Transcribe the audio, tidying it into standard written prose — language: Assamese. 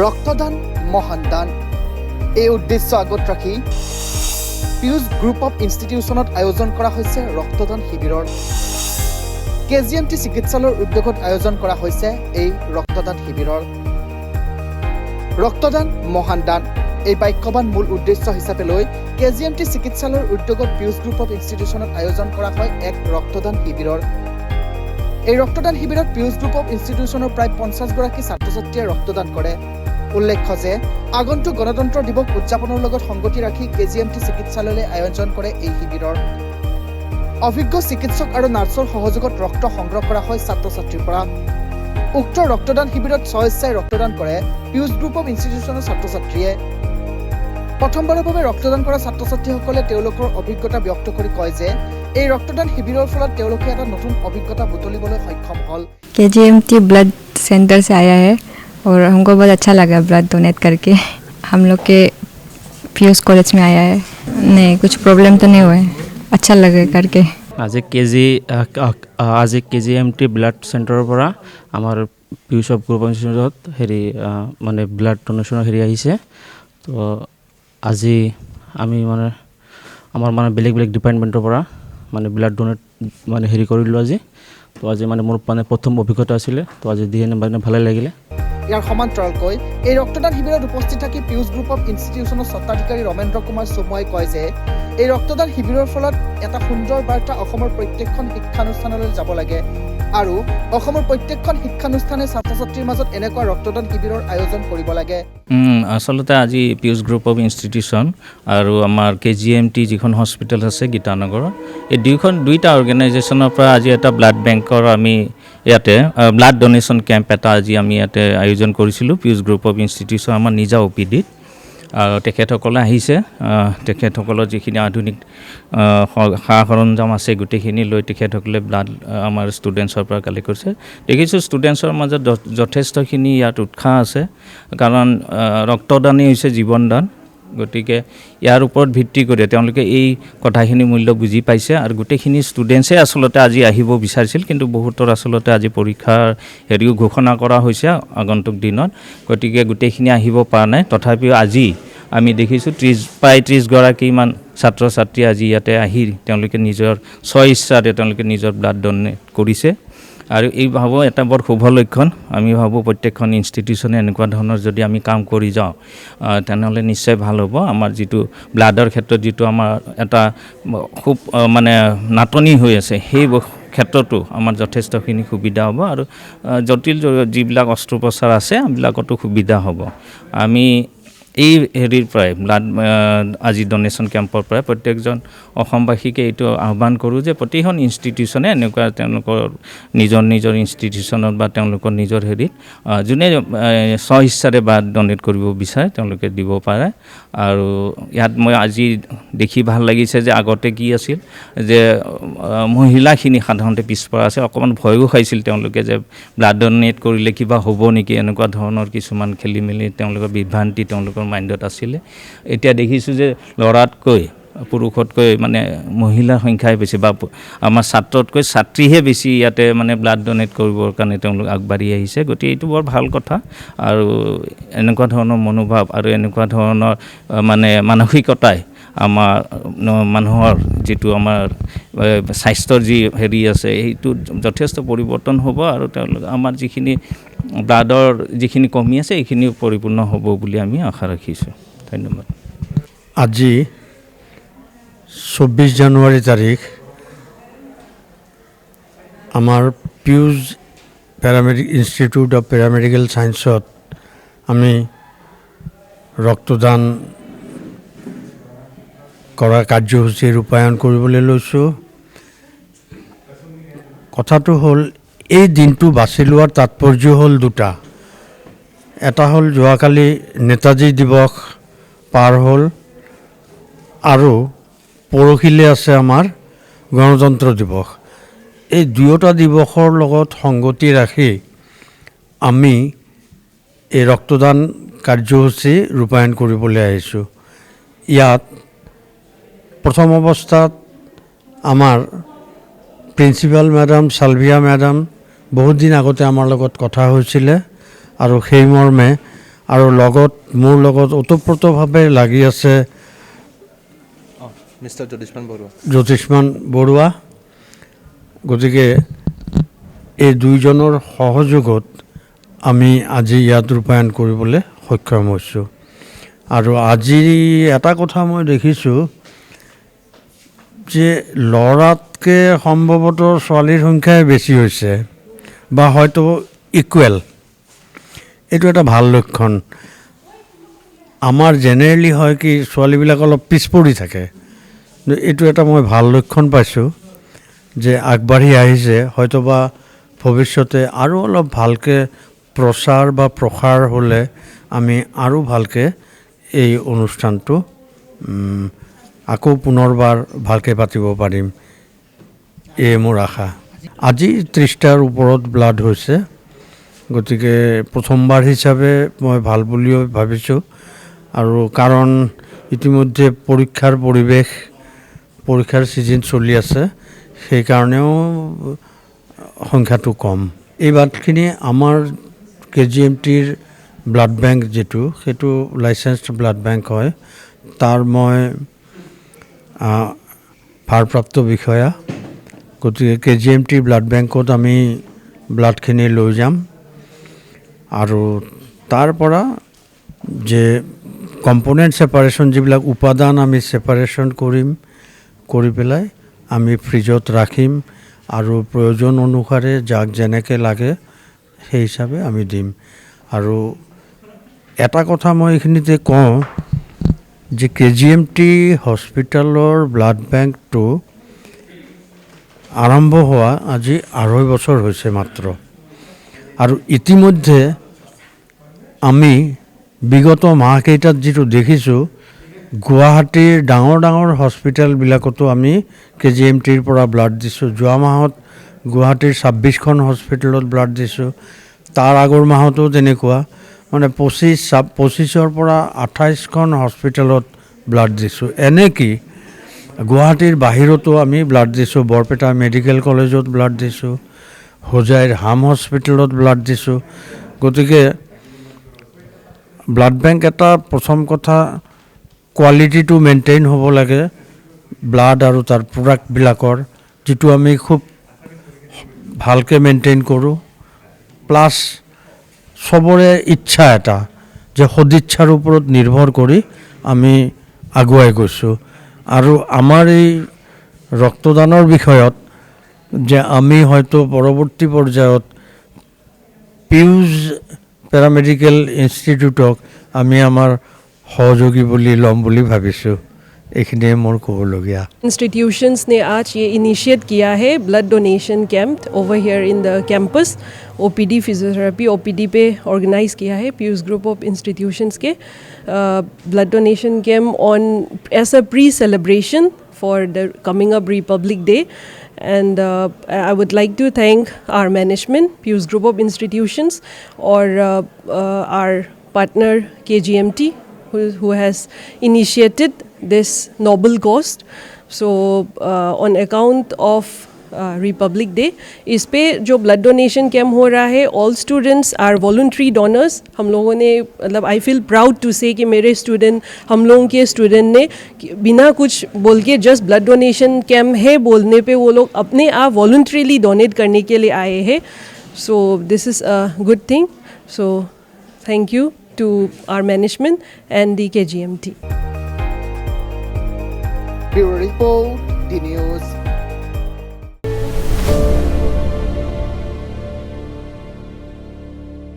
ৰক্তদান মহান দান এই উদ্দেশ্য আগত ৰাখি পিউষ গ্ৰুপ অফ ইনষ্টিটিউশ্যনত আয়োজন কৰা হৈছে ৰক্তদান শিবিৰৰ কেজিএমটি চিকিৎসালয়ৰ উদ্যোগত আয়োজন কৰা হৈছে এই ৰক্তদান শিবিৰৰ ৰক্তদান মহান দান এই বাক্যবান মূল উদ্দেশ্য হিচাপে লৈ কেজিএমটি চিকিৎসালয়ৰ উদ্যোগত পিউষ গ্ৰুপ অফ ইনষ্টিটিউশ্যনত আয়োজন কৰা হয় এক ৰক্তদান শিবিৰৰ এই ৰক্তদান শিবিৰত পিউষ গ্ৰুপ অফ ইনষ্টিটিউশ্যনৰ প্ৰায় 50 গৰাকী ছাত্ৰ ছাত্ৰীয়ে ৰক্তদান কৰে উল্লেখ্য যে আগন্তুক গণতন্ত্ৰ দিৱস উদযাপনৰ লগত সংগতি ৰাখি কেজিএমটি চিকিৎসালয়লৈ আয়োজন কৰে এই শিবিৰৰ অভিজ্ঞ চিকিৎসক আৰু নাৰ্ছৰ সহযোগত ৰক্ত সংগ্ৰহ কৰা হয় ছাত্ৰ ছাত্ৰীৰ পৰা উক্ত ৰক্তদান শিবিৰত স্বেচ্ছাই ৰক্তদান কৰে পিউষ গ্ৰুপ অফ ইনষ্টিটিউশ্যনৰ ছাত্ৰ ছাত্ৰীয়ে প্ৰথমবাৰৰ বাবে ৰক্তদান কৰা ছাত্ৰ ছাত্ৰীসকলে তেওঁলোকৰ অভিজ্ঞতা ব্যক্ত কৰি কয় যে এই ৰক্তদান শিবিৰৰ ফলত তেওঁলোকে এটা নতুন অভিজ্ঞতা বুটলিবলৈ সক্ষম হ'ল केजीएमटी ब्लड सेंटर से आया है और हमको बहुत अच्छा लगा ब्लड डोनेट करके हम लोग के पीयूष कॉलेज में आया है नहीं कुछ प्रॉब्लम तो नहीं हुआ है अच्छा लगा करके आज केजीएमटी ब्लड सेंटर পৰা আমাৰ পিউষ অফ গ্ৰুপ ইনষ্টিটিউটত হেৰি মানে ব্লাড ডোনেশ্যনৰ হেৰি আহিছে তো আজি আমি মানে আমাৰ মানে বেলেগ বেলেগ ডিপাৰ্টমেণ্টৰ পৰা মানে ব্লাড ডোনেট মানে হেৰি কৰিলোঁ আজি তো আজি মানে মোৰ মানে প্ৰথম অভিজ্ঞতা আছিলে তো আজি দিয়ে মানে ভালে লাগিলে ইয়াৰ সমান্তৰালকৈ এই ৰক্তদান শিবিৰত উপস্থিত থাকি পিউষ গ্ৰুপ অফ ইনষ্টিটিউশ্যনৰ স্বত্বাধিকাৰী ৰমেন্দ্ৰ কুমাৰ চমুৱাই কয় যে এই ৰক্তদান শিবিৰৰ ফলত এটা সুন্দৰ বাৰ্তা অসমৰ প্ৰত্যেকখন শিক্ষানুষ্ঠানলৈ যাব লাগে আৰু অসমৰ প্ৰত্যেকখন শিক্ষানুষ্ঠানে ছাত্ৰ ছাত্ৰীৰ মাজত এনেকুৱা ৰক্তদান শিবিৰৰ আয়োজন কৰিব লাগে আচলতে আজি পিউষ গ্ৰুপ অফ ইনষ্টিটিউশ্যন আৰু আমাৰ কেজিএমটি যিখন হস্পিটেল আছে গীতানগৰৰ এই দুইটা অৰ্গেনাইজেশ্যনৰ পৰা আজি এটা ব্লাড বেংকৰ আমি ইয়াতে ব্লাড ডোনেশ্যন কেম্প এটা আজি আমি ইয়াতে আয়োজন কৰিছিলোঁ পিউষ গ্ৰুপ অফ ইনষ্টিটিউশ্যন আমাৰ নিজা অপিডিত আৰু তেখেতসকলে আহিছে তেখেতসকলৰ যিখিনি আধুনিক সা সৰঞ্জাম আছে গোটেইখিনি লৈ তেখেতসকলে ব্লাড আমাৰ ষ্টুডেণ্টছৰ পৰা কালেক্ট কৰিছে দেখিছোঁ ষ্টুডেণ্টছৰ মাজত যথেষ্টখিনি ইয়াত উৎসাহ আছে কাৰণ ৰক্তদানেই হৈছে জীৱনদান গতিকে ইয়াৰ ওপৰত ভিত্তি কৰি তেওঁলোকে এই কথাখিনি মূল্য বুজি পাইছে আৰু গোটেইখিনি ষ্টুডেণ্টছে আচলতে আজি আহিব বিচাৰিছিল কিন্তু বহুতৰ আচলতে আজি পৰীক্ষাৰ হেৰিও ঘোষণা কৰা হৈছে আগন্তুক দিনত গতিকে গোটেইখিনি আহিব পৰা নাই তথাপিও আজি আমি দেখিছোঁ প্ৰায় 30 গৰাকীমান ছাত্ৰ ছাত্ৰী আজি ইয়াতে আহি তেওঁলোকে নিজৰ স্বইচ্ছাৰে তেওঁলোকে নিজৰ ব্লাড ডোনেট কৰিছে আৰু এই ভাবোঁ এটা বৰ শুভ লক্ষণ আমি ভাবোঁ প্ৰত্যেকখন ইনষ্টিটিউশ্যনে এনেকুৱা ধৰণৰ যদি আমি কাম কৰি যাওঁ তেনেহ'লে নিশ্চয় ভাল হ'ব আমাৰ যিটো ব্লাডৰ ক্ষেত্ৰত যিটো আমাৰ এটা খুব মানে নাটনি হৈ আছে সেই ক্ষেত্ৰতো আমাৰ যথেষ্টখিনি সুবিধা হ'ব আৰু জটিল যিবিলাক অস্ত্ৰোপচাৰ আছে সেইবিলাকতো সুবিধা হ'ব আমি এই হেৰিৰ পৰাই ব্লাড আজি ডোনেশ্যন কেম্পৰ পৰাই প্ৰত্যেকজন অসমবাসীকে এইটো আহ্বান কৰোঁ যে প্ৰতিখন ইনষ্টিটিউশ্যনে এনেকুৱা তেওঁলোকৰ নিজৰ ইনষ্টিটিউশ্যনত বা তেওঁলোকৰ নিজৰ হেৰিত যোনে স্বইচ্ছাৰে বা ডোনেট কৰিব বিচাৰে তেওঁলোকে দিব পাৰে আৰু ইয়াত মই আজি দেখি ভাল লাগিছে যে আগতে কি আছিল যে মহিলাখিনি সাধাৰণতে পিছপৰা আছে অকণমান ভয়ো খাইছিল তেওঁলোকে যে ব্লাড ডোনেট কৰিলে কিবা হ'ব নেকি এনেকুৱা ধৰণৰ কিছুমান খেলি মেলি তেওঁলোকৰ বিভ্ৰান্তি তেওঁলোকৰ মাইণ্ডত আছিলে এতিয়া দেখিছোঁ যে ল'ৰাতকৈ পুৰুষতকৈ মানে মহিলাৰ সংখ্যাই বেছি বা আমাৰ ছাত্ৰতকৈ ছাত্ৰীহে বেছি ইয়াতে মানে ব্লাড ডোনেট কৰিবৰ কাৰণে তেওঁলোক আগবাঢ়ি আহিছে গতিকে এইটো বৰ ভাল কথা আৰু এনেকুৱা ধৰণৰ মনোভাৱ আৰু এনেকুৱা ধৰণৰ মানে মানসিকতাই আমাৰ মানুহৰ যিটো আমাৰ স্বাস্থ্যৰ যি হেৰি আছে সেইটো যথেষ্ট পৰিৱৰ্তন হ'ব আৰু তেওঁলোক আমাৰ যিখিনি ব্লাডৰ যিখিনি কমি আছে এইখিনিও পৰিপূৰ্ণ হ'ব বুলি আমি আশা ৰাখিছোঁ ধন্যবাদ আজি 24 জানুৱাৰী তাৰিখ আমাৰ পিউষ ইনষ্টিটিউট অফ পেৰামেডিকেল ছায়েন্সত আমি ৰক্তদান কৰা কাৰ্যসূচী ৰূপায়ণ কৰিবলৈ লৈছোঁ কথাটো হ'ল এই দিনটো বাছি লোৱাৰ তাৎপৰ্য হ'ল দুটা এটা হ'ল যোৱাকালি নেতাজী দিৱস পাৰ হ'ল আৰু পৰহিলৈ আছে আমাৰ গণতন্ত্ৰ দিৱস এই দুয়োটা দিৱসৰ লগত সংগতি ৰাখি আমি এই ৰক্তদান কাৰ্যসূচী ৰূপায়ণ কৰিবলৈ আহিছোঁ ইয়াত প্ৰথম অৱস্থাত আমাৰ প্ৰিন্সিপাল মেডাম সালভিয়া মেডাম বহুত দিন আগতে আমাৰ লগত কথা হৈছিলে আৰু সেই মৰ্মে আৰু লগত মোৰ লগত ওতপ্ৰোতভাৱে লাগি আছে মিষ্টাৰ জ্যোতিষ্মান বৰুৱা। জ্যোতিষ্মান বৰুৱা। গতিকে এই দুইজনৰ সহযোগত আমি আজি ইয়াত ৰূপায়ণ কৰিবলৈ সক্ষম হৈছোঁ। আৰু আজি এটা কথা মই দেখিছোঁ যে ল'ৰাতকৈ সম্ভৱতঃ ছোৱালীৰ সংখ্যাই বেছি হৈছে বা হয়তো ইকুৱেল। এইটো এটা ভাল লক্ষণ। আমাৰ জেনেৰেলি হয় কি ছোৱালীবিলাক অলপ পিছ পৰি থাকে, কিন্তু এইটো এটা মই ভাল লক্ষণ পাইছোঁ যে আগবাঢ়ি আহিছে। হয়তোবা ভৱিষ্যতে আৰু অলপ ভালকৈ প্ৰচাৰ বা প্ৰসাৰ হ'লে আমি আৰু ভালকৈ এই অনুষ্ঠানটো আকৌ পুনৰবাৰ ভালকৈ পাতিব পাৰিম, এয়ে মোৰ আশা। আজি 30টাৰ ওপৰত ব্লাড হৈছে, গতিকে প্ৰথমবাৰ হিচাপে মই ভাল বুলিও ভাবিছোঁ। আৰু কাৰণ ইতিমধ্যে পৰীক্ষাৰ পৰিৱেশ, পৰীক্ষাৰ ছিজন চলি আছে, সেইকাৰণেও সংখ্যাটো কম। এই ব্লাডখিনি আমাৰ KGMTৰ ব্লাড বেংক যিটো, সেইটো লাইচেঞ্চড ব্লাড বেংক হয়। তাৰ মই ভাৰপ্ৰাপ্ত বিষয়া। গতিকে KGMT ব্লাড বেংকত আমি ব্লাডখিনি লৈ যাম আৰু তাৰ পৰা যে কম্পনেণ্ট ছেপাৰেশ্যন, যিবিলাক উপাদান আমি ছেপাৰেশ্যন কৰিম, কৰি পেলাই আমি ফ্ৰিজত ৰাখিম আৰু প্ৰয়োজন অনুসাৰে যাক যেনেকৈ লাগে সেই হিচাপে আমি দিম। আৰু এটা কথা মই এইখিনিতে কওঁ যে KGMT হস্পিটেলৰ ব্লাড বেংকটো আৰম্ভ হোৱা আজি 2.5 বছৰ হৈছে মাত্ৰ। আৰু ইতিমধ্যে আমি বিগত মাহকেইটাত যিটো দেখিছোঁ, গুৱাহাটীৰ ডাঙৰ ডাঙৰ হস্পিটেলবিলাকতো আমি KGMTৰ পৰা ব্লাড দিছোঁ। যোৱা মাহত গুৱাহাটীৰ 26খন হস্পিটেলত ব্লাড দিছোঁ। তাৰ আগৰ মাহতো তেনেকুৱা, মানে 25ৰ পৰা 28খন হস্পিটেলত ব্লাড দিছোঁ। এনেকৈ গুৱাহাটীৰ বাহিৰতো আমি ব্লাড দিছোঁ। বৰপেটা মেডিকেল কলেজত ব্লাড দিছোঁ, হোজাইৰ হাম হস্পিটেলত ব্লাড দিছোঁ। গতিকে ব্লাড বেংক এটা, প্ৰথম কথা কোৱালিটিটো মেইনটেইন হ'ব লাগে ব্লাড আৰু তাৰ প্ৰডাক্টবিলাকৰ, যিটো আমি খুব ভালকৈ মেইনটেইন কৰোঁ। প্লাছ চবৰে ইচ্ছা এটা, যে সদিচ্ছাৰ ওপৰত নিৰ্ভৰ কৰি আমি আগুৱাই গৈছোঁ। আৰু আমাৰ এই ৰক্তদানৰ বিষয়ত যে আমি হয়তো পৰৱৰ্তী পৰ্যায়ত পিউজ পেৰামেডিকেল ইনষ্টিটিউটক আমি আমাৰ সহযোগী বুলি ল'ম বুলি ভাবিছোঁ। এইখিনিয়ে মোৰ ক'বলগীয়া। इंस्टीट्यूशंस ने आज ये इनिशिएट किया है blood donation camp over here in the campus. OPD physiotherapy OPD पे ऑर्गेनाइज किया है पीयूष ग्रुप ऑफ इंस्टीट्यूशंस के blood donation camp on as a pre celebration for the coming up Republic Day. And I would like to thank our management, Piyush Group of Institutions, or our partner KGMT, who has initiated this noble cause. So on account of Republic Day, इस पे जो ब्लड डोनेशन कैम्प हो रहा है, all students are voluntary donors. हम लोगों ने मतलब I feel proud to say कि मेरे स्टूडेंट, हम लोगों के स्टूडेंट ने बिना कुछ बोल के जस्ट ब्लड डोनेशन कैम्प है बोलने पे वो लोग अपने आप वॉलंटरीली डोनेट करने के लिए आए हैं। So this is a good thing. So thank you to our management and the KGMT. Bureau Report, D News.